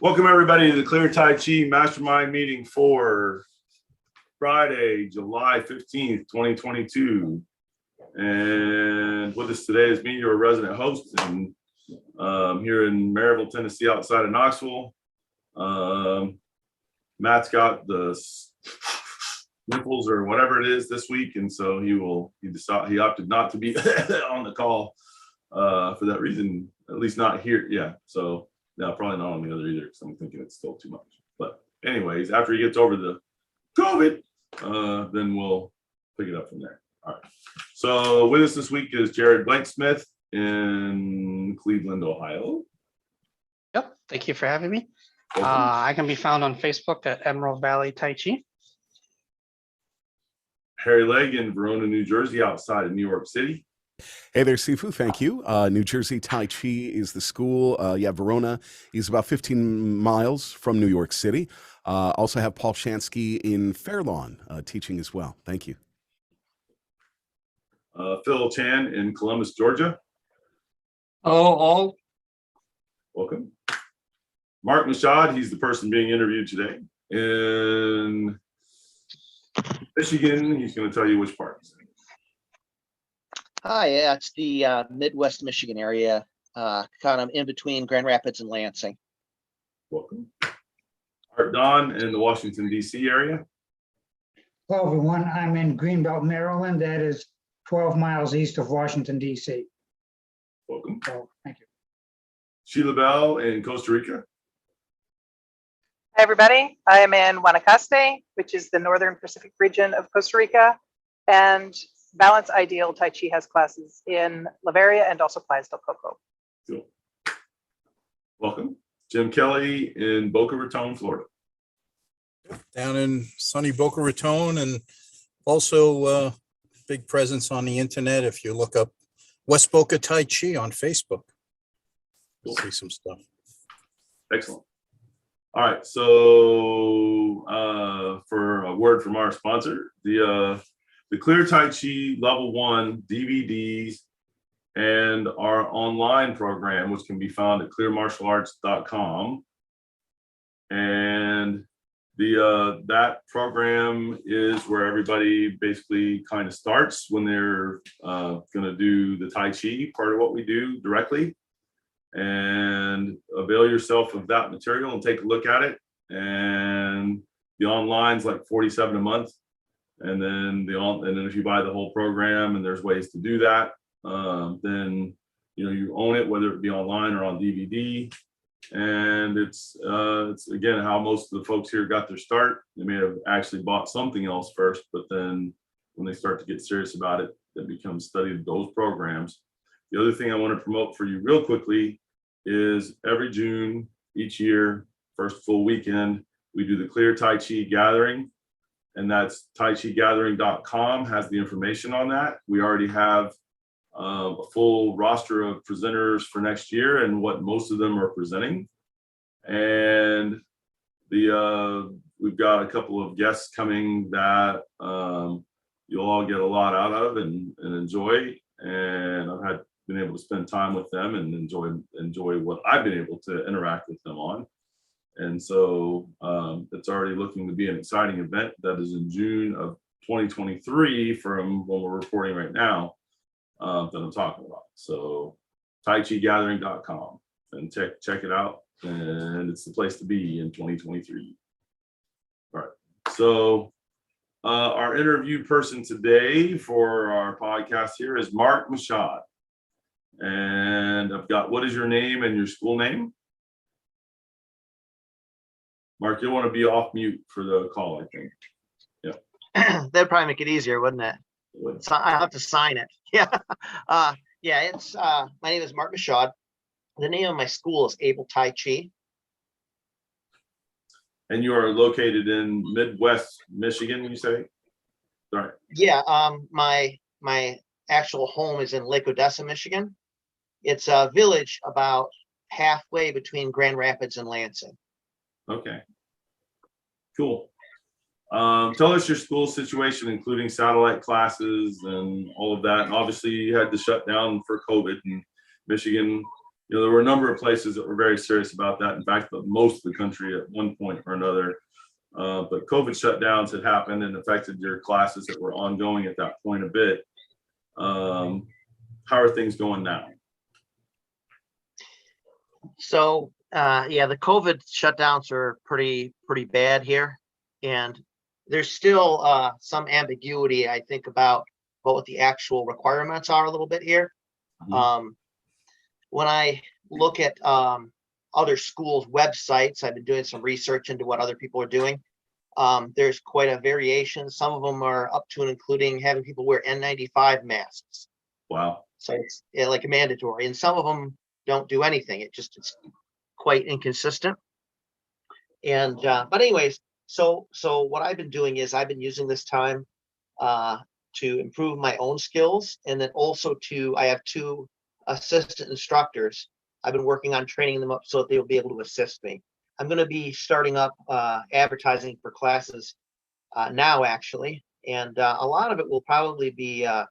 Welcome everybody to the Clear Tai Chi Mastermind meeting for Friday, July 15th, 2022. And with us today is me, your resident host, and here in Maryville, Tennessee, outside of Knoxville. Matt's got the nipples or whatever it is this week, and so he opted not to be on the call for that reason, at least not here. Yeah, so no, probably not on the other either, because I'm thinking it's still too much. But anyways, after he gets over the COVID, then we'll pick it up from there. All right. So with us this week is Jared Blanksmith in Cleveland, Ohio. Yep. Thank you for having me. Welcome. I can be found on Facebook at Emerald Valley Tai Chi. Harry Legg in Verona, New Jersey, outside of New York City. Hey there, Sifu. Thank you. New Jersey Tai Chi is the school. Verona is about 15 miles from New York City. Also have Paul Shansky in Fairlawn teaching as well. Thank you. Phil Chan in Columbus, Georgia. Hello, all. Welcome. Mark Mashad, he's the person being interviewed today. In Michigan, he's going to tell you which part he's in. Hi, yeah, it's the Midwest Michigan area, kind of in between Grand Rapids and Lansing. Welcome. Art Don in the Washington, D.C. area. Hello, everyone. I'm in Greenbelt, Maryland. That is 12 miles east of Washington, D.C. Welcome. So, thank you. Sheila Bell in Costa Rica. Hi, everybody. I am in Guanacaste, which is the northern Pacific region of Costa Rica. And Balance Ideal Tai Chi has classes in Lavaria and also Playas del Coco. Cool. Welcome. Jim Kelly in Boca Raton, Florida. Down in sunny Boca Raton, and also big presence on the internet. If you look up West Boca Tai Chi on Facebook, you'll see some stuff. Excellent. All right, so for a word from our sponsor, the Clear Tai Chi Level 1 DVDs and our online program, which can be found at clearmartialarts.com. And that program is where everybody basically kind of starts when they're going to do the Tai Chi part of what we do directly. And avail yourself of that material and take a look at it. And the online's like $47 a month. And then if you buy the whole program, and there's ways to do that, then you own it, whether it be online or on DVD. And it's again how most of the folks here got their start. They may have actually bought something else first, but then when they start to get serious about it, they become studied those programs. The other thing I want to promote for you real quickly is every June each year, first full weekend, we do the Clear Tai Chi Gathering. And that's taichigathering.com has the information on that. We already have a full roster of presenters for next year and what most of them are presenting. And we've got a couple of guests coming that you'll all get a lot out of and enjoy. And I've been able to spend time with them and enjoy what I've been able to interact with them on. And so it's already looking to be an exciting event that is in June of 2023 from when we're reporting right now that I'm talking about. So taichigathering.com and check it out. And it's the place to be in 2023. All right. So our interview person today for our podcast here is Mark Mashad. And I've got, what is your name and your school name? Mark, you'll want to be off mute for the call, I think. Yeah. That'd probably make it easier, wouldn't it? So I have to sign it. Yeah. It's my name is Mark Mashad. The name of my school is Able Tai Chi. And you are located in Midwest Michigan, you say? Sorry. Yeah, my actual home is in Lake Odessa, Michigan. It's a village about halfway between Grand Rapids and Lansing. Okay. Cool. Tell us your school situation, including satellite classes and all of that. And obviously, you had to shut down for COVID in Michigan. You know, there were a number of places that were very serious about that. In fact, most of the country at one point or another. But COVID shutdowns had happened and affected your classes that were ongoing at that point a bit. How are things going now? So, yeah, the COVID shutdowns are pretty bad here. And there's still some ambiguity, I think, about what the actual requirements are a little bit here. Mhm. When I look at other schools' websites, I've been doing some research into what other people are doing. There's quite a variation. Some of them are up to and including having people wear N95 masks. Wow. So it's like a mandatory, and some of them don't do anything. It's quite inconsistent. And but anyways, so what I've been doing is I've been using this time to improve my own skills, and then also I have 2 assistant instructors. I've been working on training them up so that they will be able to assist me. I'm going to be starting up advertising for classes now, actually, and a lot of it will probably be to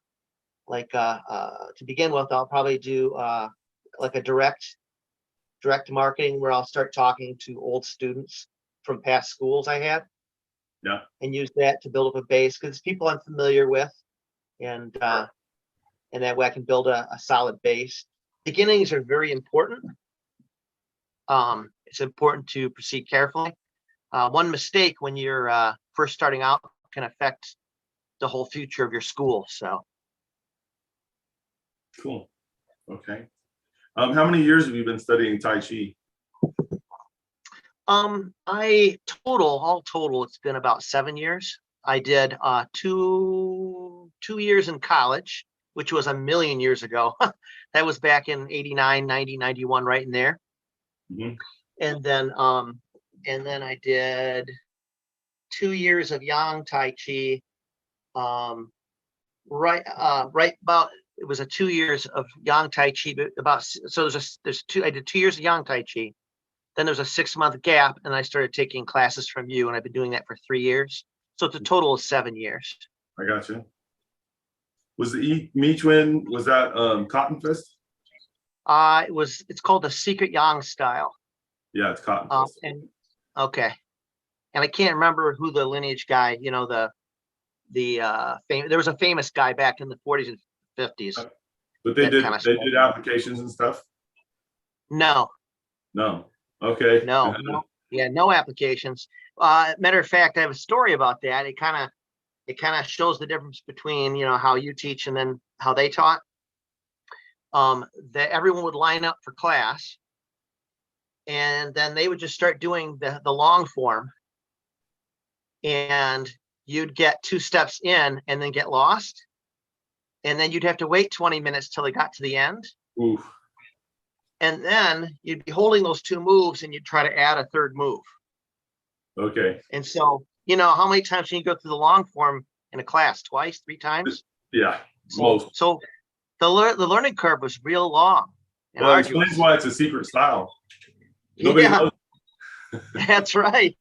begin with. I'll probably do like a direct marketing where I'll start talking to old students from past schools I had. Yeah. And use that to build up a base because it's people I'm familiar with, and that way I can build a solid base. Beginnings are very important. It's important to proceed carefully. One mistake when you're first starting out can affect the whole future of your school. So, Cool. Okay. How many years have you been studying Tai Chi? all total, it's been about 7 years. I did 2 years in college, which was a million years ago. That was back in 89, 90, 91, right in there. Mhm. And then I did 2 years of Yang Tai Chi. Right about, it was a 2 years of Yang Tai Chi, but about, so I did 2 years of Yang Tai Chi. Then there's a 6-month gap, and I started taking classes from you, and I've been doing that for 3 years. So it's a total of 7 years. I got you. Was the Me Twin, was that Cotton Fist? It's called the Secret Yang style. Yeah, it's Cotton Fist. And okay. And I can't remember who the lineage guy, there was a famous guy back in the 40s and 50s. But they that did kinda they stuff. did applications and stuff? No, No. Okay. no, yeah, no applications. Matter of fact, I have a story about that. It kind of shows the difference between, how you teach and then how they taught. That everyone would line up for class, and then they would just start doing the long form, and you'd get 2 steps in and then get lost, and then you'd have to wait 20 minutes till they got to the end, Oof. and then you'd be holding those 2 moves and you'd try to add a 3rd move. Okay. And so, how many times can you go through the long form in a class? Twice, 3 times? Yeah. Most. So the learning curve was real long and Well, it arduous. explains why it's a secret style. Nobody Yeah, knows. that's right.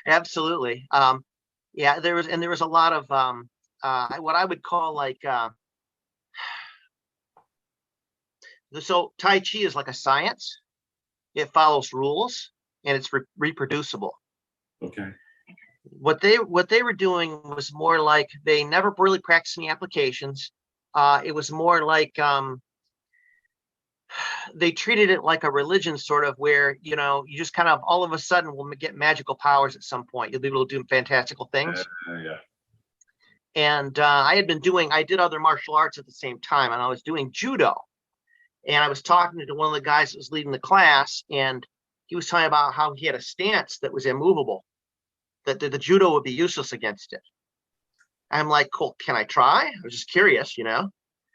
Absolutely. Yeah, there was a lot of what I would call like so Tai Chi is like a science. It follows rules and it's reproducible. Okay. What they were doing was more like they never really practiced any applications. It was more like they treated it like a religion, sort of, where you just kind of all of a sudden will get magical powers at some point. You'll be able to do fantastical things. Yeah. And I did other martial arts at the same time, and I was doing judo. And I was talking to one of the guys that was leading the class, and he was talking about how he had a stance that was immovable, that the judo would be useless against it. I'm like, cool, can I try? I was just curious,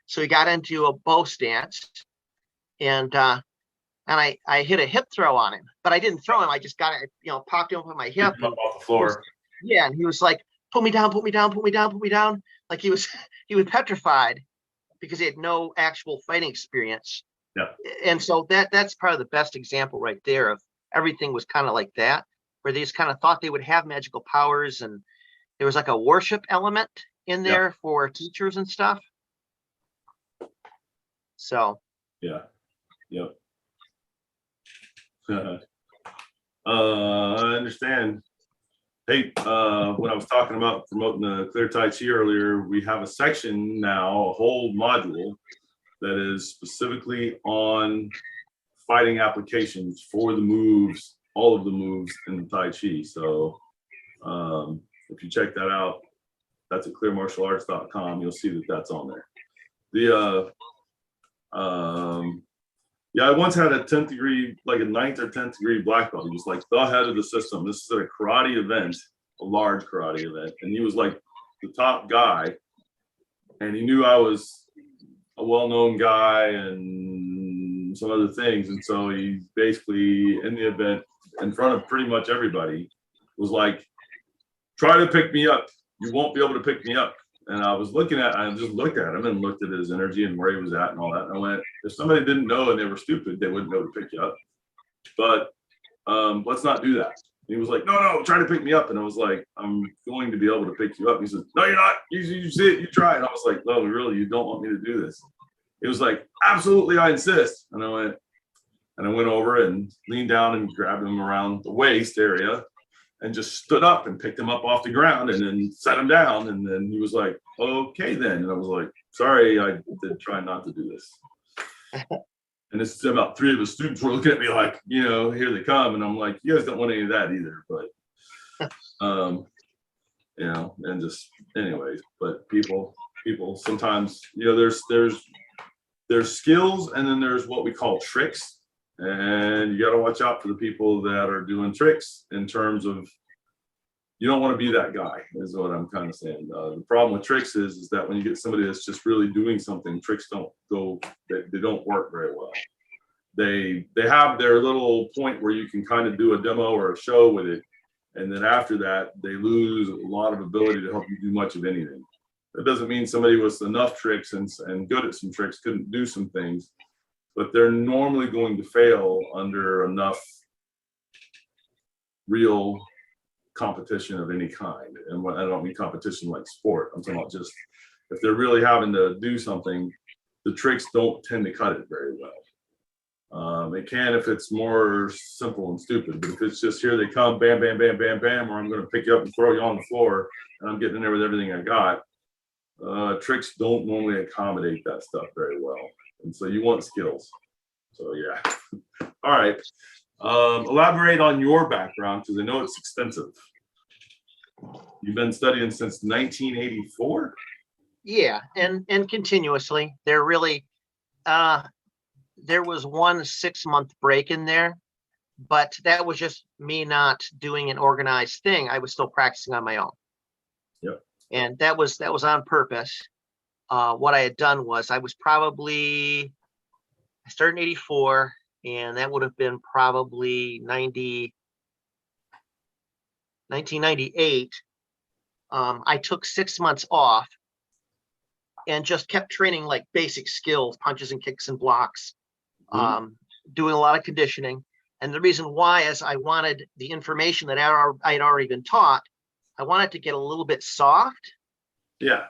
So he got into a bow stance, and I hit a hip throw on him, but I didn't throw him. I just got it, popped him up on my hip. Up off the floor. Yeah, and he was like, put me down, put me down, put me down, put me down. Like he was petrified because he had no actual fighting experience. Yeah. And so that's probably the best example right there of everything was kind of like that, where they just kind of thought they would have magical powers, and there was like a worship element in there for teachers and stuff. So. Yeah. Yep. I understand. Hey, when I was talking about promoting the Clear Tai Chi earlier, we have a section now, a whole module that is specifically on fighting applications for the moves, all of the moves in the Tai Chi. So if you check that out, that's at clearmartialarts.com. You'll see that that's on there. Yeah, I once had a 10th degree, like a 9th or 10th degree black belt. He was like the head of the system. This is at a karate event, a large karate event. And he was like the top guy. And he knew I was a well-known guy and some other things. And so he basically, in the event, in front of pretty much everybody, was like, try to pick me up. You won't be able to pick me up. And I just looked at him and looked at his energy and where he was at and all that. And I went, if somebody didn't know and they were stupid, they wouldn't be able to pick you up. But let's not do that. And he was like, no, try to pick me up. And I was like, I'm going to be able to pick you up. He said, no, you're not. You see it, you try. And I was like, no, really, you don't want me to do this. He was like, absolutely, I insist. And I went over and leaned down and grabbed him around the waist area and just stood up and picked him up off the ground and then set him down. And then he was like, okay, then. And I was like, sorry, I did try not to do this. And this is about 3 of his students were looking at me like, here they come. And I'm like, you guys don't want any of that either. But, and just anyways, but people sometimes, there's skills and then there's what we call tricks. And you got to watch out for the people that are doing tricks in terms of, you don't want to be that guy, is what I'm kind of saying. The problem with tricks is that when you get somebody that's just really doing something, tricks don't go, they don't work very well. They have their little point where you can kind of do a demo or a show with it. And then after that, they lose a lot of ability to help you do much of anything. That doesn't mean somebody with enough tricks and good at some tricks couldn't do some things. But they're normally going to fail under enough real competition of any kind. And I don't mean competition like sport. I'm talking about just if they're really having to do something, the tricks don't tend to cut it very well. They can if it's more simple and stupid, but if it's just here they come, bam, bam, bam, bam, bam, or I'm going to pick you up and throw you on the floor and I'm getting in there with everything I got. Tricks don't normally accommodate that stuff very well. And so you want skills. So yeah. All right. Elaborate on your background because I know it's extensive. You've been studying since 1984? Yeah, and continuously. There really there was one 6-month break in there, but that was just me not doing an organized thing. I was still practicing on my own. Yep. And that was on purpose. What I had done was I started in 84, and that would have been probably 1998. I took 6 months off and just kept training like basic skills, punches and kicks and blocks, doing a lot of conditioning. And the reason why is I wanted the information that I had already been taught, I wanted to get a little bit soft. Yeah.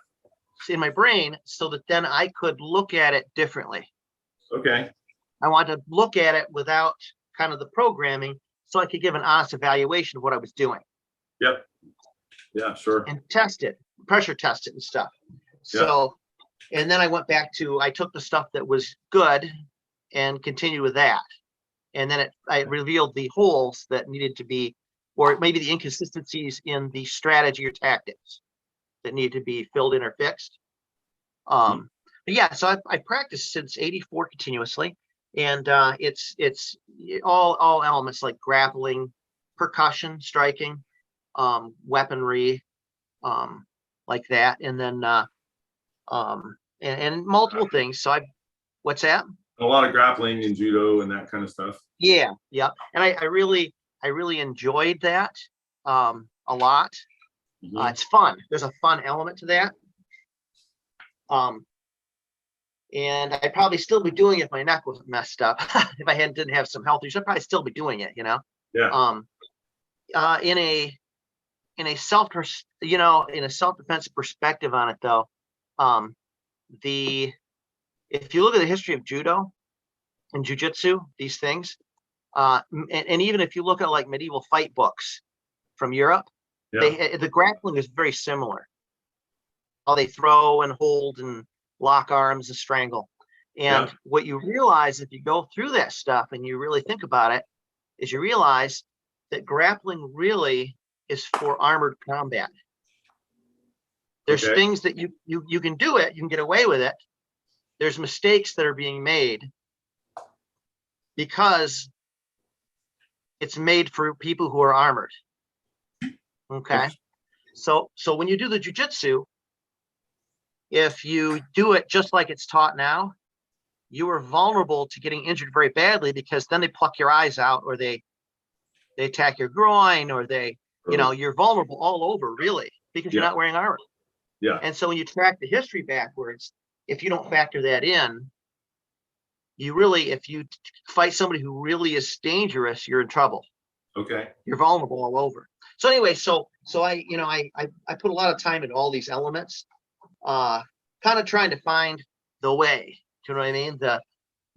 In my brain so that then I could look at it differently. Okay. I want to look at it without kind of the programming so I could give an honest evaluation of what I was doing. Yep. Yeah, sure. And test it, pressure test it and stuff. So, and then I went back to, I took the stuff that was good and continued with that. And then I revealed the holes that needed to be, or maybe the inconsistencies in the strategy or tactics that needed to be filled in or fixed. But yeah, so I practiced since 84 continuously. And it's all elements like grappling, percussion, striking, weaponry, like that. And then and multiple things. So what's that? A lot of grappling and judo and that kind of stuff. Yeah. And I really enjoyed that a lot. It's fun. There's a fun element to that. And I'd probably still be doing it if my neck wasn't messed up. If I didn't have some health issues, I'd probably still be doing it, Yeah. In a self-defense perspective on it though, if you look at the history of judo and jujitsu, these things, And even if you look at like medieval fight books from Europe, Yeah, the grappling is very similar. How they throw and hold and lock arms and strangle. And Yeah. what you realize if you go through that stuff and you really think about it, is you realize that grappling really is for armored combat. There's Okay. things that you can do it, you can get away with it. There's mistakes that are being made because it's made for people who are armored. Okay. So when you do the jujitsu, if you do it just like it's taught now, you are vulnerable to getting injured very badly, because then they pluck your eyes out, or they attack your groin, or you're vulnerable all over, really, because you're Yeah. not wearing armor. Yeah. And so when you track the history backwards, if you don't factor that in, if you fight somebody who really is dangerous, you're in trouble. Okay. You're vulnerable all over. So anyway, so I put a lot of time into all these elements, kind of trying to find the way. Do you know what I mean?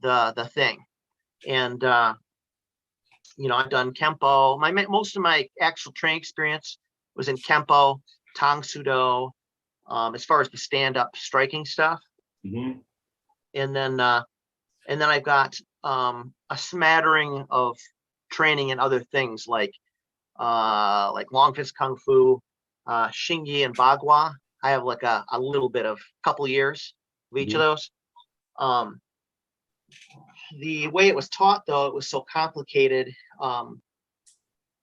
The thing. And I've done Kempo. Most of my actual training experience was in Kempo, Tang Sudo, as far as the stand-up striking stuff. Mm-hmm. And then I've got a smattering of training in other things like long fist kung fu, Xingyi and Bagua. I have like a little bit of couple years of each of those. The way it was taught, though, it was so complicated.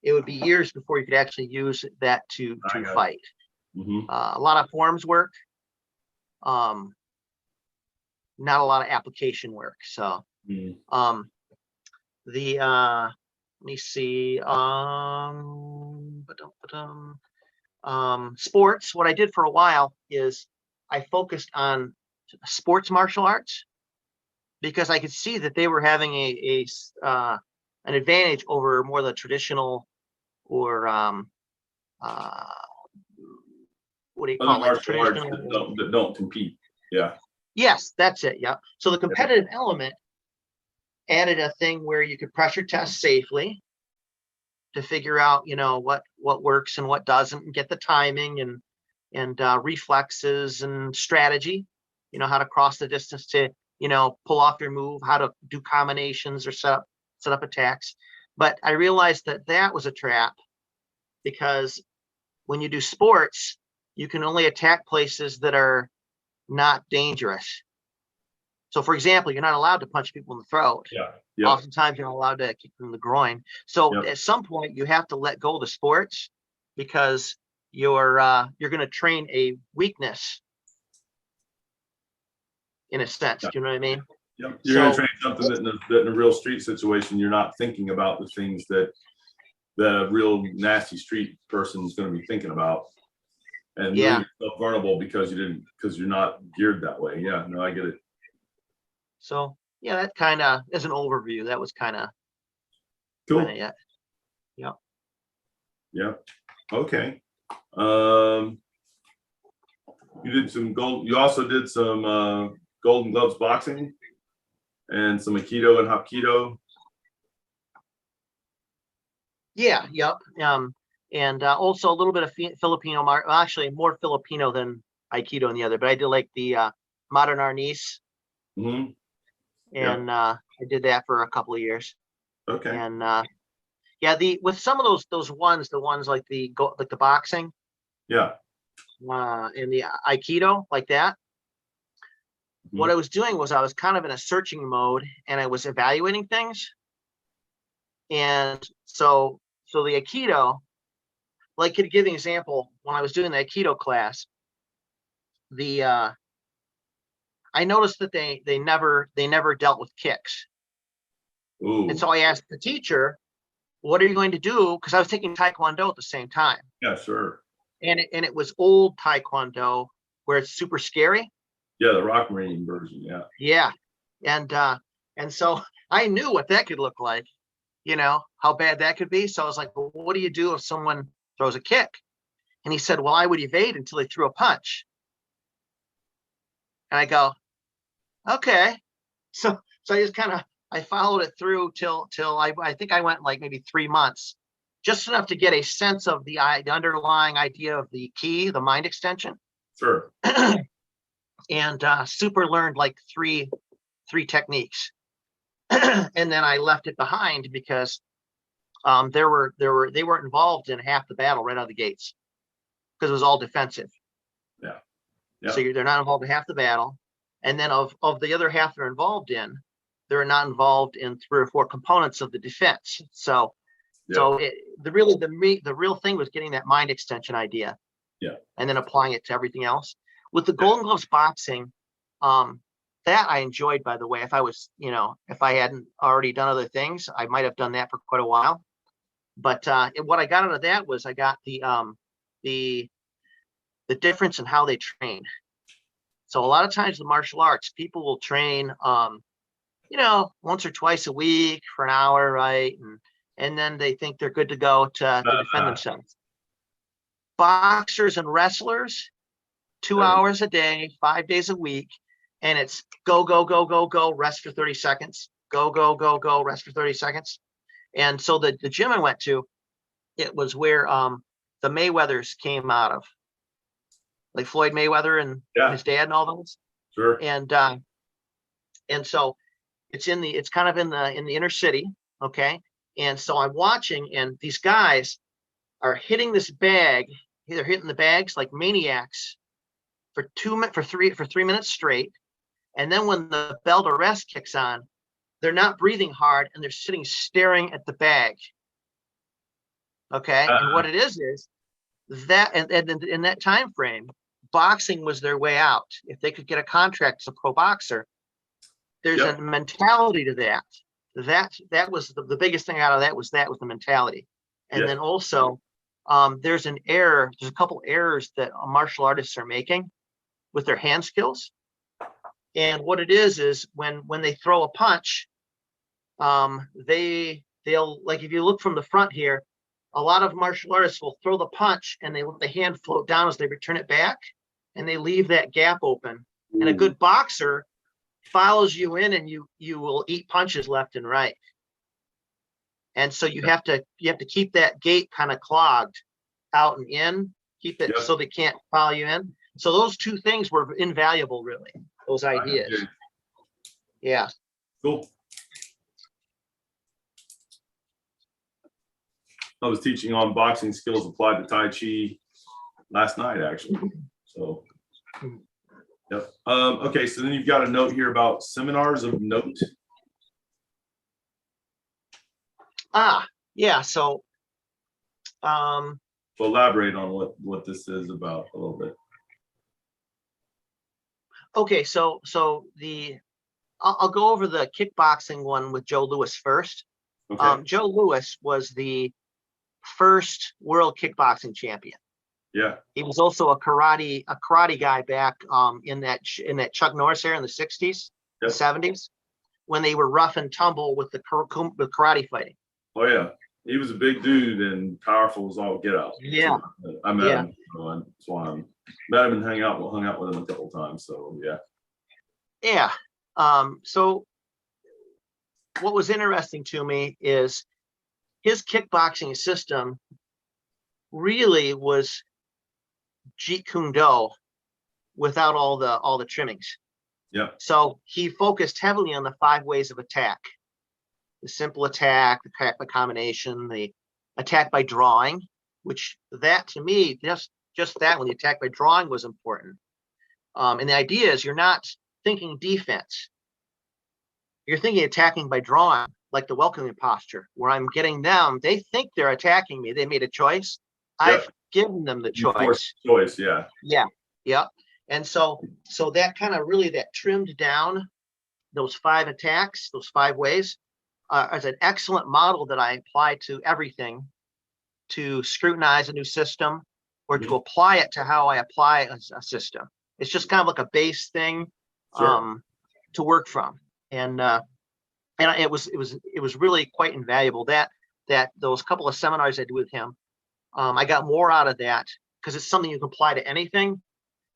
It would be years before you could actually use that to fight. Mm-hmm. A lot of forms work, not a lot of application work. So Mm-hmm. let me see. Sports. What I did for a while is I focused on sports martial arts, because I could see that they were having an advantage over more of the traditional, or what do you Other call it? Like martial arts traditional. that don't compete. Yeah. Yes, that's it. Yeah. So the competitive element added a thing where you could pressure test safely to figure out, what works and what doesn't, and get the timing and reflexes and strategy, how to cross the distance to, pull off your move, how to do combinations or set up attacks. But I realized that was a trap, because when you do sports, you can only attack places that are not dangerous. So for example, you're not allowed to punch people in the throat. Yeah. Yeah. Oftentimes you're not allowed to kick them in the groin. So Yep. at some point you have to let go of the sports, because you're going to train a weakness, in a sense. Yeah. Do you know what I mean? Yeah. You're going to So- train something that in a real street situation, you're not thinking about the things that the real nasty street person is going to be thinking about. And Yeah. leave yourself vulnerable because you're not geared that way. Yeah, no, I get it. So yeah, that kind of is an overview. That was kind of Cool. it. Yeah. Okay. You did some gold. You also did some Golden Gloves boxing and some Aikido and Hapkido. Yeah. Yep. And also a little bit of Filipino, actually more Filipino than Aikido and the other, but I did like the modern arnis, Mm-hmm. and I did that for a couple of years. Okay. And with some of the ones like the boxing, Yeah. and the Aikido, like that. What I was doing was I was kind of in a searching mode, and I was evaluating things. And so the Aikido, like, to give you an example, when I was doing the Aikido class, I noticed that they never dealt with kicks. Ooh. And so I asked the teacher, what are you going to do? Because I was taking Taekwondo at the same time. Yeah, sure. And it was old Taekwondo, where it's super scary. Yeah, the Rock Marine version. Yeah. Yeah. And so I knew what that could look like, how bad that could be. So I was like, well, what do you do if someone throws a kick? And he said, well, I would evade until they threw a punch. And I go, okay. So I just kind of I followed it through till I think I went like maybe 3 months, just enough to get a sense of the underlying idea of the key, the mind extension. Sure. And super learned like three techniques. And then I left it behind because they weren't involved in half the battle right out of the gates because it was all defensive. Yeah. So they're not involved in half the battle. And then of the other half they're involved in, they're not involved in 3 or 4 components of the defense. So the real thing was getting that mind extension idea. Yeah. And then applying it to everything else. With the Golden Gloves boxing, that I enjoyed, by the way. If I hadn't already done other things, I might have done that for quite a while. But what I got out of that was I got the difference in how they train. So a lot of times the martial arts, people will train, once or twice a week for an hour, right? And then they think they're good to go to defend themselves. Boxers and wrestlers, 2 hours a day, 5 days a week, and it's go, go, go, go, go, rest for 30 seconds, go, go, go, go, rest for 30 seconds. And so the gym I went to, it was where the Mayweathers came out of, like Floyd Mayweather and his dad and all those. Sure. And so it's kind of in the inner city, okay? And so I'm watching, and these guys are hitting this bag. They're hitting the bags like maniacs for 3 minutes straight. And then when the bell to rest kicks on, they're not breathing hard and they're sitting staring at the bag. Okay. And what it is that, and in that time frame, boxing was their way out. If they could get a contract as a pro boxer, there's a mentality to that. That was the biggest thing out of that was the mentality. And then also there's a couple errors that martial artists are making with their hand skills. And what it is when they throw a punch, they'll, like, if you look from the front here, a lot of martial artists will throw the punch and they let the hand float down as they return it back, and they leave that gap open. And a good boxer follows you in, and you will eat punches left and right. And so you have to keep that gate kind of clogged out and in, keep it so they can't follow you in. So those 2 things were invaluable, really, those ideas. Yeah. Cool. I was teaching on boxing skills applied to Tai Chi last night, actually. So, yep. Okay, so then you've got a note here about seminars of note. Yeah. So, So elaborate on what this is about a little bit. okay. So I'll go over the kickboxing one with Joe Louis first. Okay. Joe Louis was the first world kickboxing champion. Yeah. He was also a karate guy back in that Chuck Norris era in the 60s, the 70s, when they were rough and tumble with the karate fighting. Oh yeah, he was a big dude and powerful as all get out. Yeah. So, I met him. So that's why I met him and hung out with him a couple times. So yeah. Yeah. So what was interesting to me is his kickboxing system really was Jeet Kune Do without all the trimmings. Yeah. So he focused heavily on the 5 ways of attack: the simple attack, the attack by combination, the attack by drawing, which that to me, just that when the attack by drawing was important. And the idea is you're not thinking defense. You're thinking attacking by drawing, like the welcoming posture, where I'm getting them. They think they're attacking me. They made a choice. I've given them the choice. Yeah. Yeah. Yeah. And so that kind of really that trimmed down those 5 attacks, those 5 ways, as an excellent model that I apply to everything, to scrutinize a new system or to apply it to how I apply a system. It's just kind of like a base thing to work from. And it was really quite invaluable that those couple of seminars I did with him. I got more out of that because it's something you can apply to anything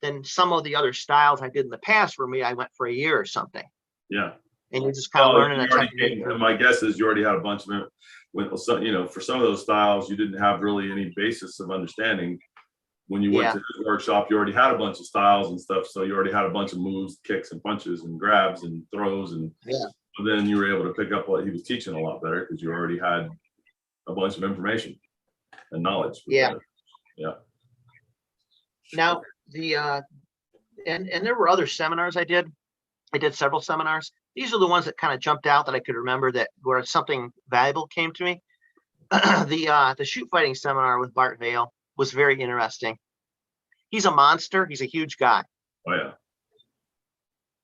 than some of the other styles I did in the past. For me, I went for a year or something. Yeah. and you're just kind of Well, learning a you already technique. came- my guess is you already had a bunch of it. When some, for some of those styles, you didn't have really any basis of understanding. When you went Yeah. to the workshop, you already had a bunch of styles and stuff, so you already had a bunch of moves, kicks and punches and grabs and throws, and Yeah. then you were able to pick up what he was teaching a lot better because you already had a bunch of information and knowledge. with Yeah. that. Yeah. Now, and there were other seminars I did. I did several seminars. These are the ones that kind of jumped out that I could remember that where something valuable came to me. The shoot fighting seminar with Bart Vale was very interesting. He's a monster. He's a huge guy. Oh yeah.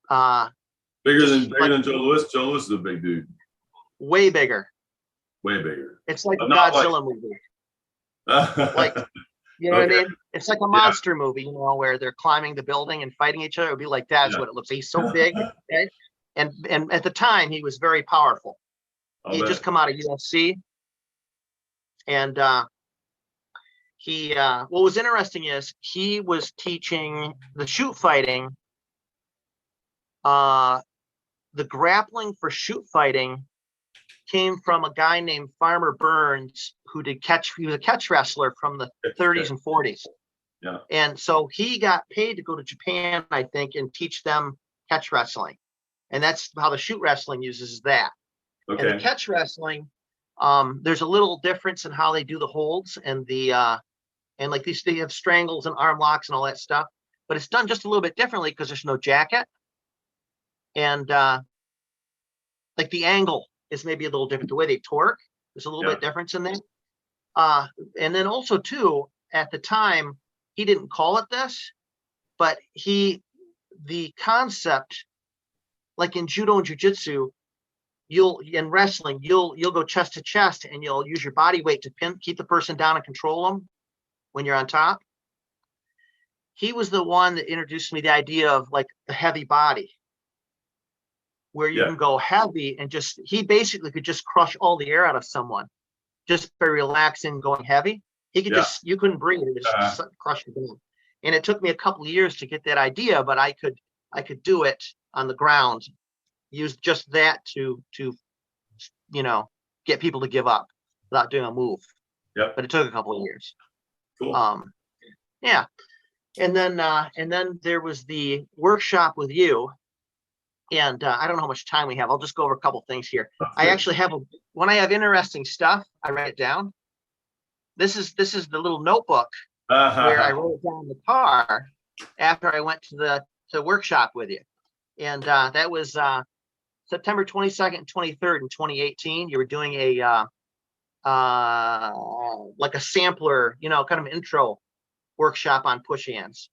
Uh, Bigger Just than Joe Louis. Joe Louis is a big dude. way bigger. Way bigger. It's like a But not like- Godzilla movie. You know what Okay. I mean? It's like a monster movie, where they're climbing the building and fighting each other. It would be like that's Yeah. what it looks like. He's so big, right? And at the time he was very powerful. I'll He had bet. just come out of UFC. And what was interesting is he was teaching the shoot fighting. The grappling for shoot fighting came from a guy named Farmer Burns, who he was a catch wrestler from the 30s and 40s. Yeah. And so he got paid to go to Japan, I think, and teach them catch wrestling. And that's how the shoot wrestling uses that. And the Okay. catch wrestling, there's a little difference in how they do the holds and and like these, they have strangles and arm locks and all that stuff, but it's done just a little bit differently because there's no jacket. And like the angle is maybe a little different. The way they torque, there's a little Yeah. bit difference in that. And then also too, at the time, he didn't call it this, but the concept, like in judo and jujitsu, in wrestling, you'll go chest to chest and you'll use your body weight to keep the person down and control them when you're on top. He was the one that introduced me the idea of like the heavy body, where you Yeah. can go heavy and he basically could just crush all the air out of someone just by relaxing, going heavy. He could Yeah. you couldn't breathe, it just crush you down. And it took me a couple of years to get that idea, but I could do it on the ground, use just that to get people to give up without doing a move. Yep. But it took a couple of years. Cool. Yeah. And then there was the workshop with you. And I don't know how much time we have. I'll just go over a couple things here. I actually have when I have interesting stuff, I write it down. This is the little notebook where I wrote it down in the car after I went to the workshop with you. And that was September 22nd and 23rd in 2018. You were doing a like a sampler, kind of intro workshop on push hands.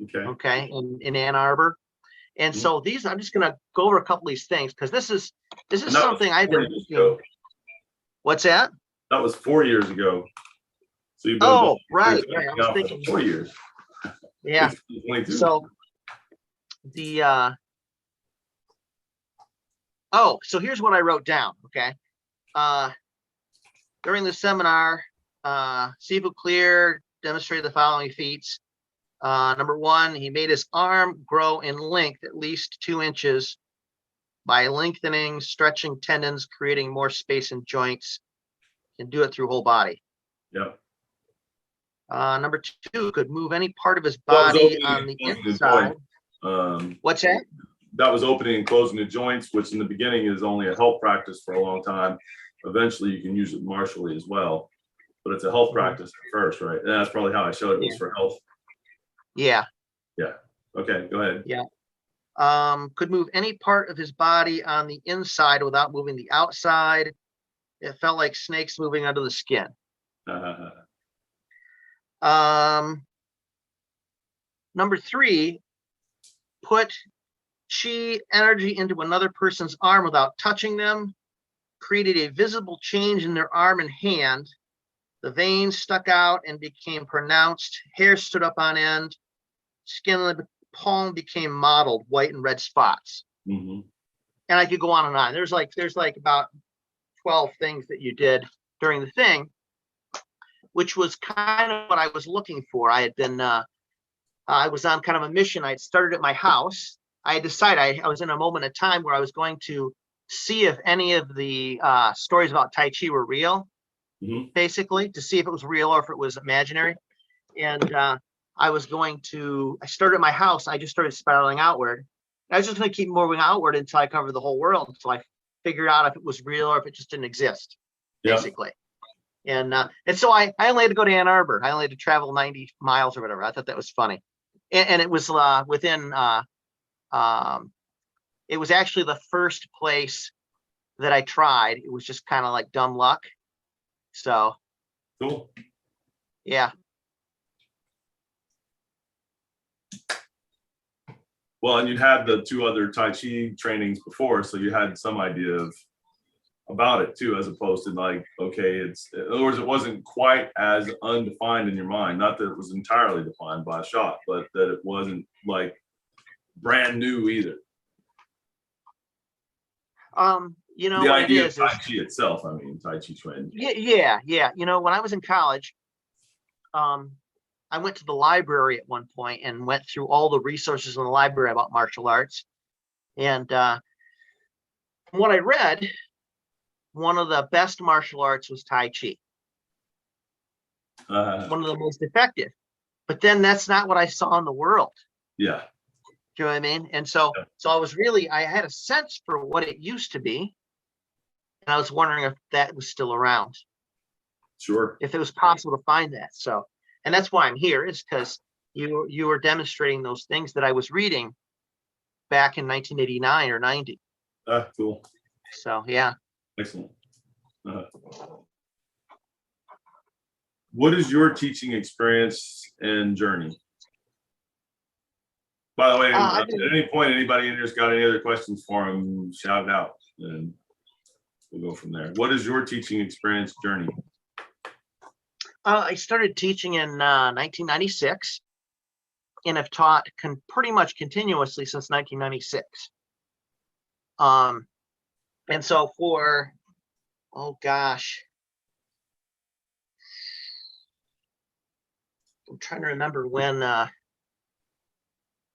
Okay. Okay, in Ann Arbor. And so I'm just gonna go over a couple of these things because this is And that was something I've 4 been. years ago. What's that? That was 4 years ago. So you've been Oh, involved right. in I was now for thinking. 4 years. Yeah. 22. So so here's what I wrote down. Okay. During the seminar, Sifu Clear demonstrated the following feats. Number one, he made his arm grow in length at least 2 inches by lengthening, stretching tendons, creating more space in joints, and do it through whole body. Yeah. Number two, could move any part of his That was body opening on and the closing the inside. joint. What's that? That was opening and closing the joints, which in the beginning is only a health practice for a long time. Eventually, you can use it martially as well, but it's a health practice at first, right? And that's probably how I showed it was for health. Yeah. Okay, go ahead. Could move any part of his body on the inside without moving the outside. It felt like snakes moving under the skin. Number three, put chi energy into another person's arm without touching them, created a visible change in their arm and hand. The veins stuck out and became pronounced. Hair stood up on end. Skin on the palm became mottled, white and red spots. hmm And I could go on and on. There's like about 12 things that you did during the thing, which was kind of what I was looking for. I had been, I was on kind of a mission. I had started at my house I decided I was in a moment of time where I was going to see if any of the stories about Tai Chi were real, basically, to see if it was real or if it was imaginary. And I started at my house. I just started spiraling outward. I was just going to keep moving outward until I covered the whole world, until I figured out if it was real or if it just didn't exist, Yeah. basically. And so I only had to go to Ann Arbor. I only had to travel 90 miles or whatever. I thought that was funny. And it was within, it was actually the first place that I tried. It was just kind of like dumb luck. So, Cool. yeah. Well, and you had the 2 other Tai Chi trainings before, so you had some idea about it too, as opposed to like, okay, in other words, it wasn't quite as undefined in your mind. Not that it was entirely defined by a shot, but that it wasn't like brand new either. You know, The what it idea of is Tai Chi itself, I mean, Tai Chi training. yeah. You know, when I was in college, I went to the library at one point and went through all the resources in the library about martial arts. And from what I read, one of the best martial arts was Tai Chi, one of the most effective. But then that's not what I saw in the world. Yeah. Do you know what I mean? And so, Yeah. so I had a sense for what it used to be. And I was wondering if that was still around, Sure. if it was possible to find that. So, and that's why I'm here, is because you were demonstrating those things that I was reading back in 1989 or 90. Cool. So, yeah. Excellent. What is your teaching experience and journey? By the way, at any point, anybody in here's got any other questions for him, shout it out, and we'll go from there. What is your teaching experience journey? I started teaching in 1996 and have taught pretty much continuously since 1996. And so for, oh gosh, I'm trying to remember when,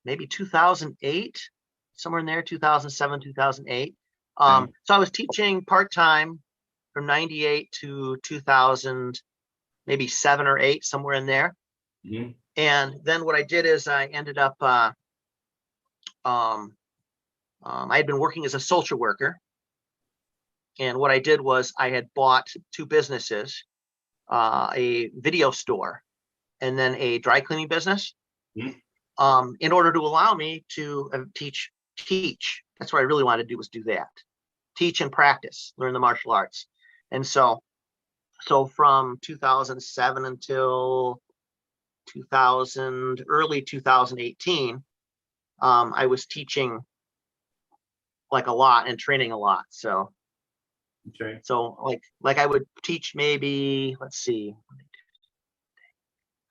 maybe 2008, somewhere in there, 2007, 2008. So I was teaching part-time from 98 to 2000, maybe 7 or 8, somewhere in there. Mhm. And then what I did is I ended up, I had been working as a social worker. And what I did was I had bought 2 businesses, a video store and then a dry cleaning business, in order to allow me to teach. That's what I really wanted to do, was do that. Teach and practice, learn the martial arts. And so from 2007 until early 2018, I was teaching like a lot and training a lot. So Okay. like I would teach maybe, let's see,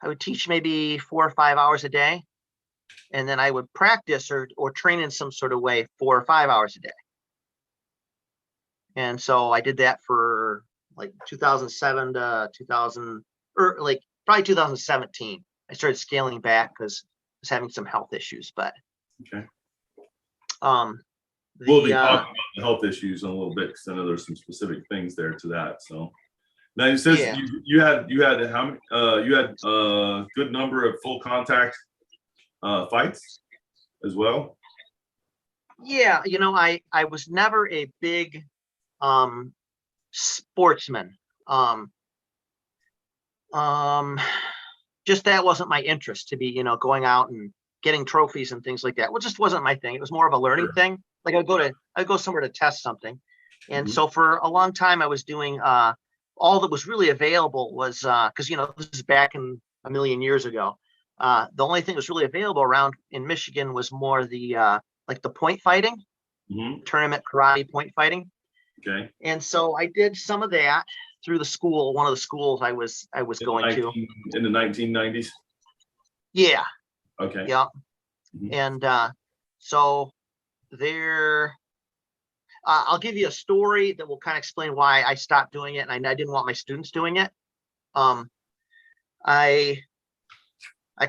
I would teach maybe 4 or 5 hours a day, and then I would practice or train in some sort of way 4 or 5 hours a day. And so I did that for like 2007 to 2000, or like probably 2017. I started scaling back because I was having some health issues, but Okay. the, We'll be talking about the health issues in a little bit, because I know there's some specific things there to that. So now it says Yeah. you had how many you had a good number of full contact fights as well. yeah, you know, I was never a big sportsman. Just that wasn't my interest, to be, you know, going out and getting trophies and things like that. Well, just wasn't my thing. It was more of a learning Sure. thing. Like I'd go somewhere to test something. And Mhm. so for a long time I was doing all that was really available was because, you know, this is back in a million years ago. The only thing that was really available around in Michigan was more the like the point fighting, Mhm. tournament karate point fighting. Okay. And so I did some of that through the school, one of the schools I was going to. In the 1990s. Yeah, Okay. yeah. Mhm. And so there, I'll give you a story that will kind of explain why I stopped doing it, and I didn't want my students doing it. I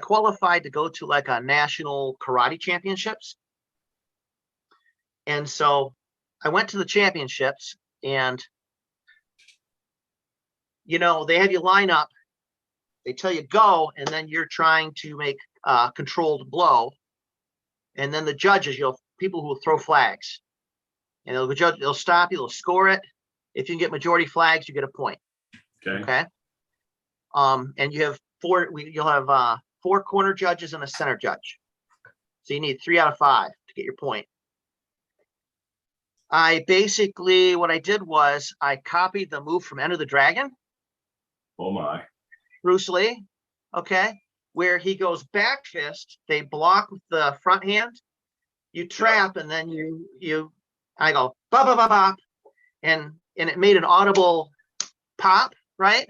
qualified to go to like a national karate championships, And so I went to the championships, and they have you line up, they tell you go, and then you're trying to make a controlled blow. And then the judges, people who will throw flags, and they'll stop you, they'll score it. If you can get majority flags, you get a point. Okay. Okay. And you have you'll have 4 corner judges and a center judge. So you need 3 out of 5 to get your point. What I did was I copied the move from Enter the Dragon, Oh my. Bruce Lee, okay, where he goes back fist, they block with the front hand, you trap, and then I go bop bop bop bop, and it made an audible pop, right?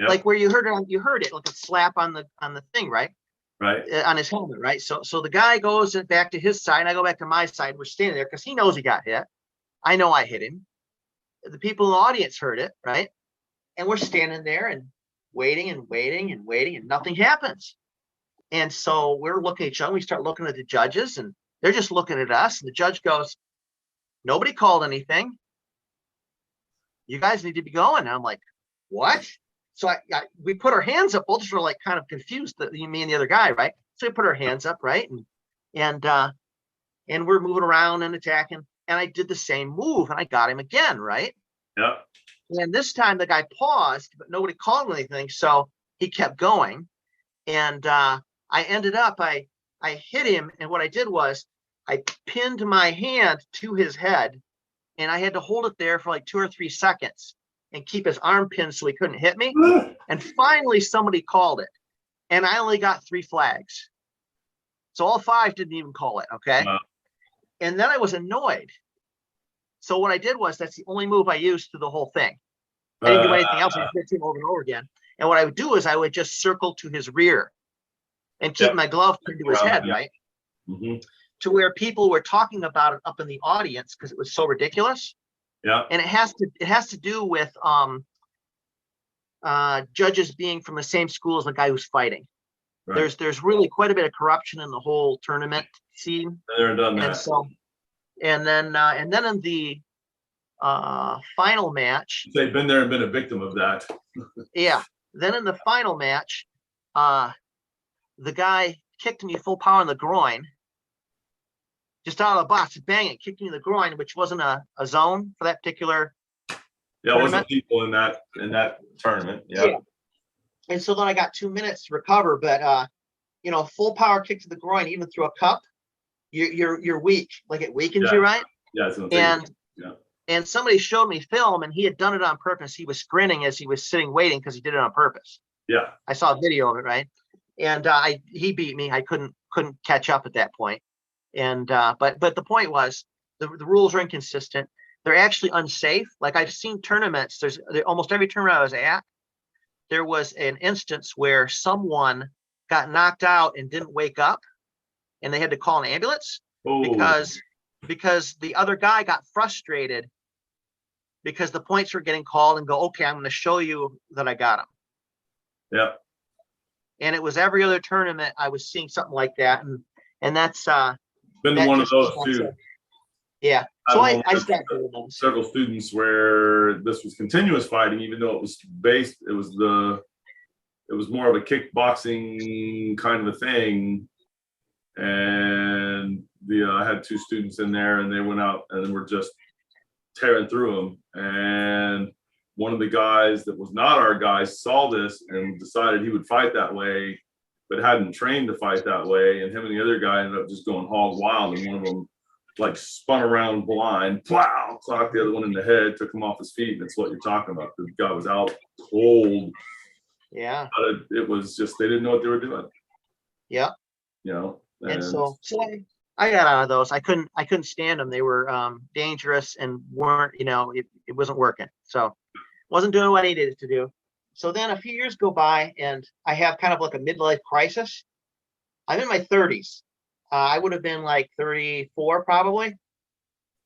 Yep. Like where you heard it like a slap on the thing, right? Right. On his helmet, right? So the guy goes back to his side, and I go back to my side. We're standing there because he knows he got hit. I know I hit him. The people in the audience heard it, right? And we're standing there and waiting and waiting and waiting, and nothing happens. And so we're looking at each other. We start looking at the judges, and they're just looking at us. And the judge goes, "Nobody called anything. You guys need to be going." And I'm like, "What?" So we put our hands up. Both were like kind of confused, me and the other guy, right? So we put our hands up, right? And we're moving around and attacking. And I did the same move, and I got him again, right? Yep. And this time the guy paused, but nobody called anything, so he kept going. And I ended up, I hit him, and what I did was I pinned my hand to his head, and I had to hold it there for like 2 or 3 seconds and keep his arm pinned so he couldn't hit me. And finally somebody called it, and I only got 3 flags. So all 5 didn't even call it, okay? Wow. And then I was annoyed. So what I did was, that's the only move I used through the whole thing. I didn't do anything else. I just hit him over and over again. And what I would do is I would just circle to his rear and keep Yep. my glove pinned to his head, Yeah. right? Mhm. To where people were talking about it up in the audience because it was so ridiculous. Yeah. And it has to do with judges being from the same school as the guy who's fighting. Right. There's really quite a bit of corruption in the whole tournament scene. They're done And that. so, and then in the final match, They've been there and been a victim of that. yeah. Then in the final match, the guy kicked me full power in the groin, just out of the box, bang it, kicked me in the groin, which wasn't a zone for that particular. Yeah, it wasn't Tournament? people in that tournament. Yeah. Yeah. And so then I got 2 minutes to recover, but full power kick to the groin, even through a cup, you're weak, like it weakens you, right? Yeah. That's what I'm thinking. And somebody showed me film, and he had done it on purpose. He was grinning as he was sitting waiting because he did it on purpose. Yeah. I saw a video of it, right? And he beat me. I couldn't catch up at that point. And but the point was the rules are inconsistent. They're actually unsafe. Like I've seen tournaments. Almost every tournament I was at, there was an instance where someone got knocked out and didn't wake up, and they had to call an ambulance Oh, because the other guy got frustrated because the points were getting called, and go, "Okay, I'm going to show you that I got him." yeah. And it was every other tournament I was seeing something like that, and that's Been that one of just those was too. not safe. Yeah. So I've I known stopped doing those. several students where this was continuous fighting, even though it was more of a kickboxing kind of a thing. And I had 2 students in there, and they went out and were just tearing through them. And one of the guys that was not our guy saw this and decided he would fight that way, but hadn't trained to fight that way. And him and the other guy ended up just going hog wild. And one of them like spun around blind, wow, clocked the other one in the head, took him off his feet. And that's what you're talking about. The guy was out cold. Yeah. But it was just, they didn't know what they were doing. Yeah. And so I got out of those. I couldn't stand them. They were dangerous and weren't, it wasn't working. So wasn't doing what I needed it to do. So then a few years go by, and I have kind of like a midlife crisis. I'm in my 30s. I would have been like 34 probably.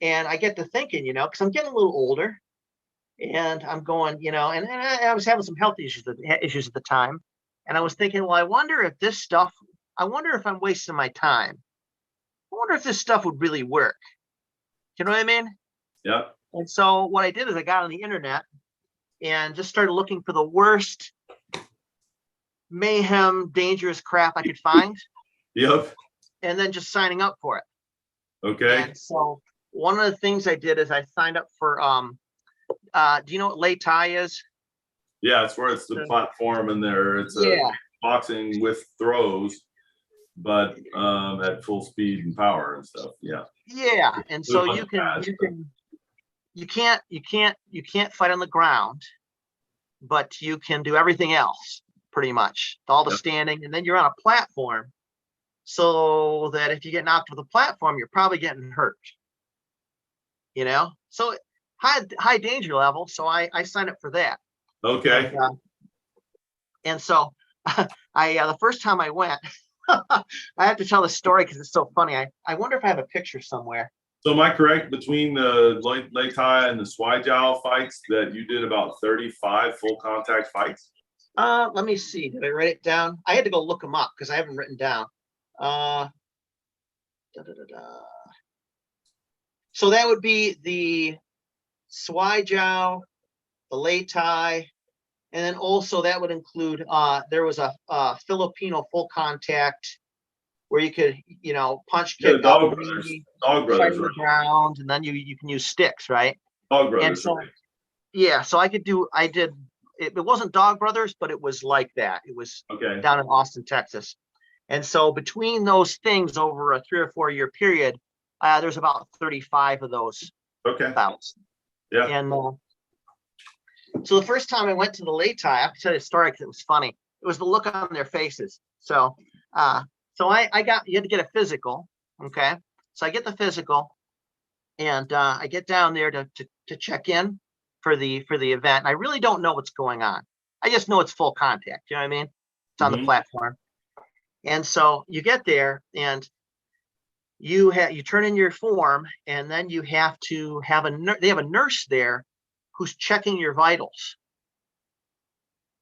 And I get to thinking, because I'm getting a little older, and I'm going, and I was having some health issues at the time. And I was thinking, well, I wonder if I'm wasting my time. I wonder if this stuff would really work. You know what I mean? Yeah. And so what I did is I got on the internet and just started looking for the worst mayhem, dangerous crap I could find, Yep. and then just signing up for it. Okay. And so one of the things I did is I signed up for do you know what Lay Thai is? Yeah, it's where it's the platform and there it's a Yeah. boxing with throws, but at full speed and power and stuff. Yeah. Yeah. And so Good you on can that. you can't fight on the ground, but you can do everything else pretty much. All the Yep. standing, and then you're on a platform. So that if you get knocked off the platform, you're probably getting hurt. You know? So high danger level. So I signed up for that. Okay. And so the first time I went, I have to tell the story because it's so funny. I wonder if I have a picture somewhere. So am I correct between the Lay Thai and the Swai Jiao fights that you did about 35 full contact fights? Let me see. Did I write it down? I had to go look them up because I haven't written down. So that would be the Swai Jiao, the Lay Thai, and then also that would include there was a Filipino full contact where you could, punch, Yeah, the kick, Dog elbow, Brothers. knee, Dog fight Brothers. on the Right? ground, and then you can use sticks, right? Dog Brothers. And so, right? yeah, so I did, it wasn't Dog Brothers, but it was like that. It was Okay. down in Austin, Texas. And so between those things over a 3 or 4 year period, there's about 35 of those Okay. bouts. Yeah. And so the first time I went to the Lay Thai, I have to tell you a story because it was funny. It was the look on their faces. So, you had to get a physical. Okay. So I get the physical and I get down there to check in for the event. And I really don't know what's going on. I just know it's full contact. You know what I mean? It's on the platform. And so you get there and you turn in your form, and then you have to have they have a nurse there who's checking your vitals.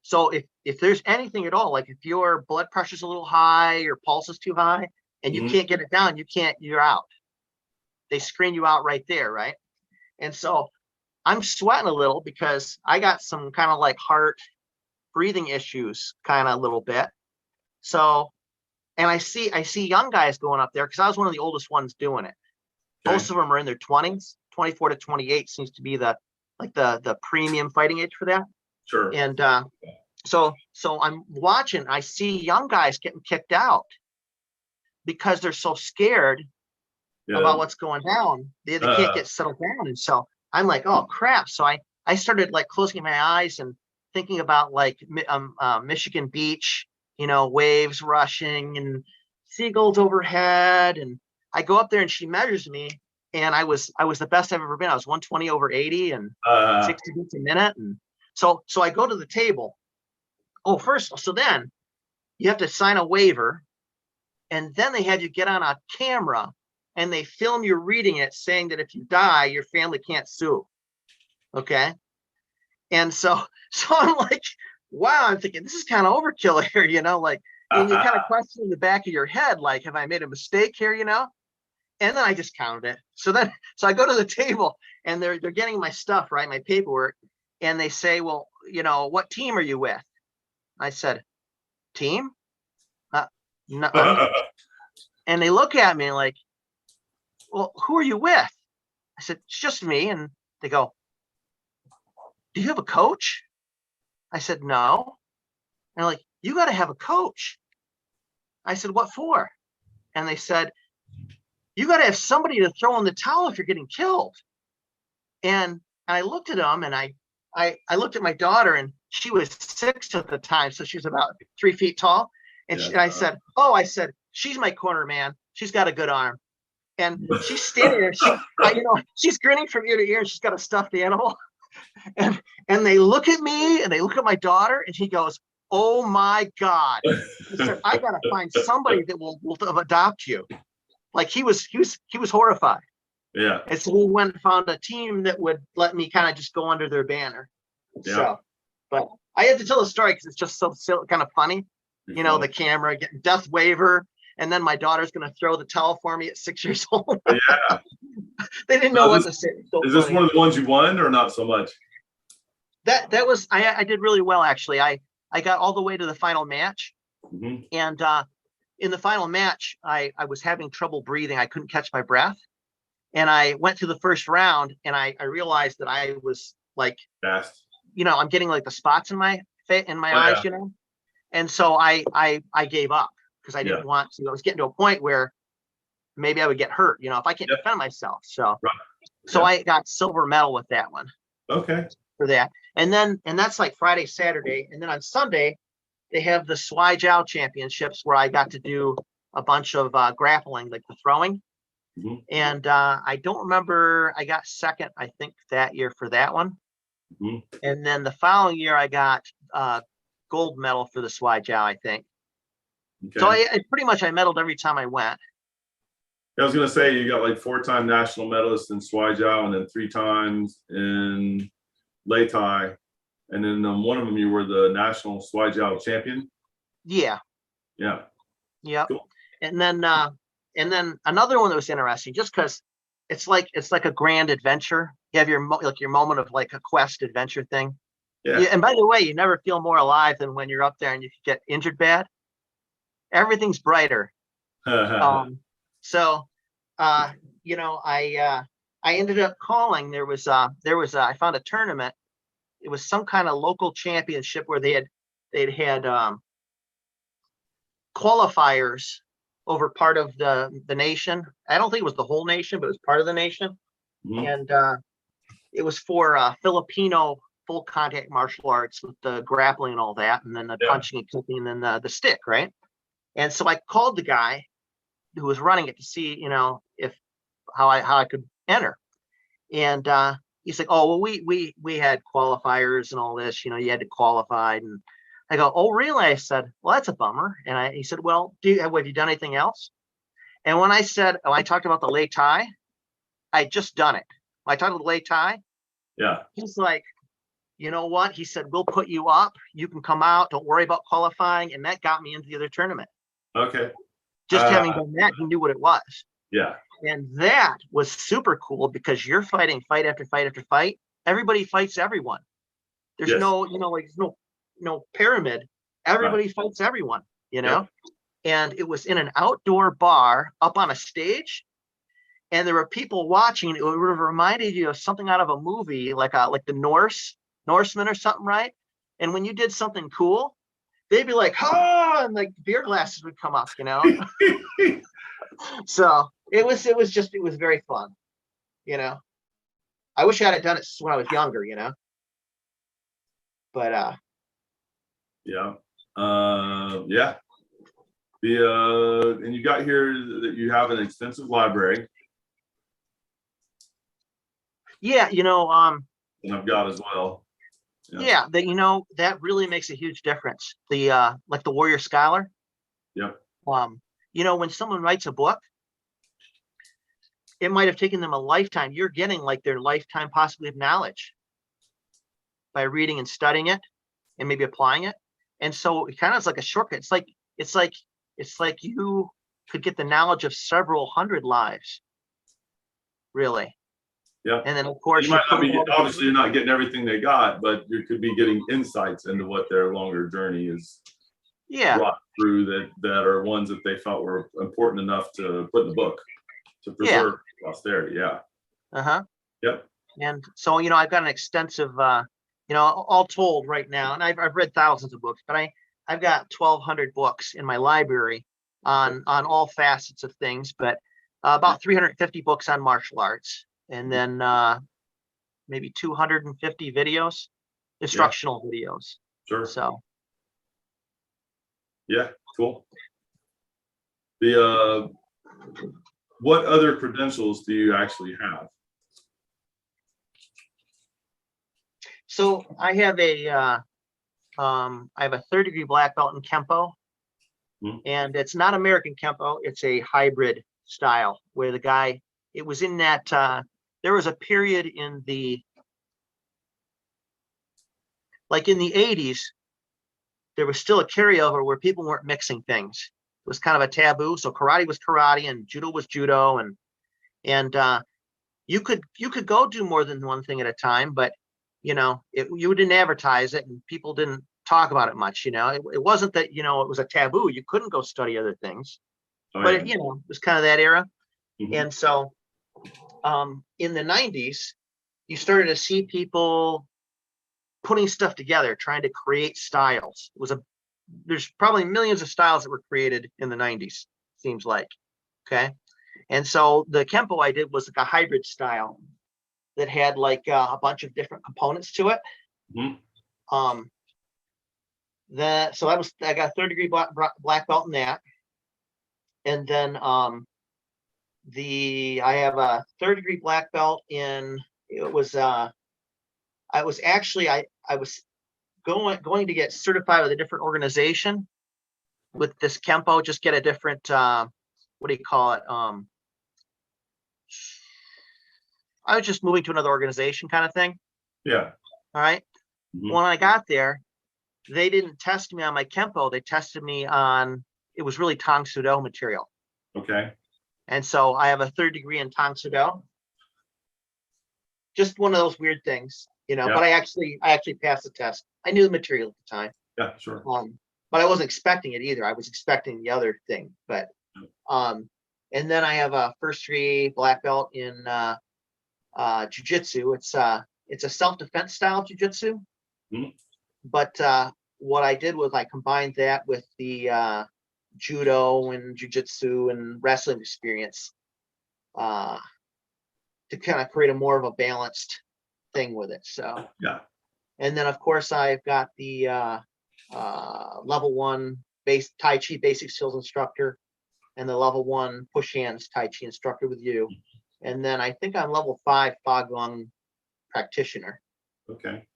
So if there's anything at all, like if your blood pressure's a little high, your pulse is too high, and you can't get it down, you're out. They screen you out right there, right? And so I'm sweating a little because I got some kind of like heart breathing issues, kind of a little bit. So, and I see young guys going up there because I was one of the oldest ones doing it. Okay. Most of them are in their 20s. 24 to 28 seems to be the premium fighting age for that. Sure. And so I'm watching, I see young guys getting kicked out because they're so scared about what's going down. They can't get settled down. And so I'm like, oh crap. So I started like closing my eyes and thinking about like Michigan Beach, waves rushing and seagulls overhead. And I go up there and she measures me, and I was the best I've ever been. I was 120 over 80 and 60 beats a minute. And so I go to the table. So then you have to sign a waiver, and then they have you get on a camera and they film you reading it, saying that if you die, your family can't sue. Okay. And so I'm like, wow, I'm thinking this is kind of overkill here, and you kind of question in the back of your head, like, have I made a mistake here, And then I just counted it. So I go to the table and they're getting my stuff, right? My paperwork. And they say, well, what team are you with? I said, team? No. And they look at me like, well, who are you with? I said, it's just me. And they go, do you have a coach? I said, no. And they're like, you got to have a coach. I said, what for? And they said, you got to have somebody to throw in the towel if you're getting killed. And I looked at them, and I looked at my daughter, and she was 6 at the time. So she was about 3 feet tall. And, I said, she's my corner man. She's got a good arm. And she's standing there. She's grinning from ear to ear, and she's got a stuffed animal. And they look at me, and they look at my daughter, and he goes, oh my God. He said, I got to find somebody that will adopt you. Like he was horrified. Yeah. And so we went and found a team that would let me kind of just go under their banner. Yeah. So, but I had to tell the story because it's just so kind of funny. The camera getting death waiver, And then my daughter's gonna throw the towel for me at 6 years old. Yeah. They didn't Now know what this- to say. It's so Is this funny. one of the ones you won or not so much? That was, I did really well, actually. I got all the way to the final match. Mhm. And in the final match, I was having trouble breathing. I couldn't catch my breath. And I went through the first round and I realized that I was like, Fast. I'm getting like the spots in my Oh, eyes, yeah. And so I gave up because I didn't Yeah. want to. I was getting to a point where maybe I would get hurt, if I can't Yeah. defend myself. So, Right. so Yeah. I got silver medal with that one Okay. for that. And that's like Friday, Saturday. And then on Sunday, they have the Swai Jiao championships where I got to do a bunch of grappling, like the throwing. Mhm. And I don't remember, I got second, I think, that year for that one. Mhm. And then the following year, I got gold medal for the Swai Jiao, I think. So Okay. I pretty much I medaled every time I went. I was gonna say you got like 4-time national medalist in Swai Jiao and then 3 times in Lei Tai. And then one of them you were the national Swai Jiao champion. Yeah. Yeah. Yep. Cool. And then another one that was interesting, just because it's like a grand adventure. You have your your moment of like a quest adventure thing. Yeah. And by the way, you never feel more alive than when you're up there and you get injured bad. Everything's brighter. So I ended up calling. There was I found a tournament. It was some kind of local championship where they'd had qualifiers over part of the nation. I don't think it was the whole nation, but it was part of the nation. Mhm. And it was for Filipino full contact martial arts with the grappling and all that, and then the Yeah. punching and kicking, and then the stick, right? And so I called the guy who was running it to see, if how I could enter. And he's like, "Oh, well, we had qualifiers and all this, you had to qualify." And I go, "Oh, really?" I said, "Well, that's a bummer." And he said, "Well, have you done anything else?" And when I said, I talked about the Lei Tai, I just done it. When I talked about the Lei Tai, Yeah. he's like, "You know what?" He said, "We'll put you up. You can come out. Don't worry about qualifying." And that got me into the other tournament. Okay. Just having done that, he knew what it was. Yeah. And that was super cool because you're fighting fight after fight after fight. Everybody fights everyone. There's Yes. no, like no pyramid. Everybody fights everyone, And it was in an outdoor bar up on a stage. And there were people watching. It would have reminded you of something out of a movie, like the Norseman or something, right? And when you did something cool, they'd be like, "Oh," and like beer glasses would come up, So it was very fun, I wish I had done it when I was younger, But Yeah. Yeah. And you got here that you have an extensive library, yeah, and I've got as well. yeah, that really makes a huge difference. The like the Warrior Scholar. Yep. When someone writes a book, it might have taken them a lifetime. You're getting like their lifetime possibly of knowledge by reading and studying it and maybe applying it. And so it kind of is like a shortcut. It's like you could get the knowledge of several hundred lives, really. Yeah. And then of course You might not put be, all the- obviously you're not getting everything they got, but you could be getting insights into what their longer journey is yeah, brought through that are ones that they felt were important enough to put in the book to Yeah. preserve posterity. Yeah. uh-huh. Yep. And so, I've got an extensive, all told right now, and I've read thousands of books, but I've got 1,200 books in my library on all facets of things, but about 350 books on martial arts, and then maybe 250 videos, instructional videos. Sure. So Yeah. Cool. What other credentials do you actually have? So I have a 3rd-degree black belt in Kempo, and it's not American Kempo. It's a hybrid style where it was in that, there was a period in the 80s, there was still a carryover where people weren't mixing things. was kind of a taboo. So karate was karate and judo was judo, and you could go do more than one thing at a time, but you know, you didn't advertise it and people didn't talk about it much. You know, it wasn't that, you know, it was a taboo. You couldn't go study other things, Oh, but yeah. it, you know, it was kind of that era. Mhm. And so in the 90s, you started to see people putting stuff together, trying to create styles. There's probably millions of styles that were created in the 90s, seems like. Okay. And so the Kempo I did was like a hybrid style that had like a bunch of different components to it. Mhm. So I got a third-degree black belt in that. And then I have a third-degree black belt in, I was going to get certified with a different organization with this Kempo, just get a different what do you call it? I was just moving to another organization kind of thing. Yeah. All right. Mhm. When I got there, they didn't test me on my Kempo. They tested me on, it was really Tang Soo Do material. Okay. And so I have a third degree in Tang Soo Do. Just one of those weird things, you know, Yeah. but I actually passed the test. I knew the material at the time. Yeah, sure. But I wasn't expecting it either. I was expecting the other thing, but and then I have a first degree black belt in jiu-jitsu. It's a self-defense style jiu-jitsu. Mhm. But what I did was I combined that with the judo and jiu-jitsu and wrestling experience to kind of create a more of a balanced thing with it. So Yeah. and then of course I've got the level 1 base Tai Chi basic skills instructor and the level 1 push hands Tai Chi instructor with you. And then I think I'm level 5 Fa Gong practitioner. Okay.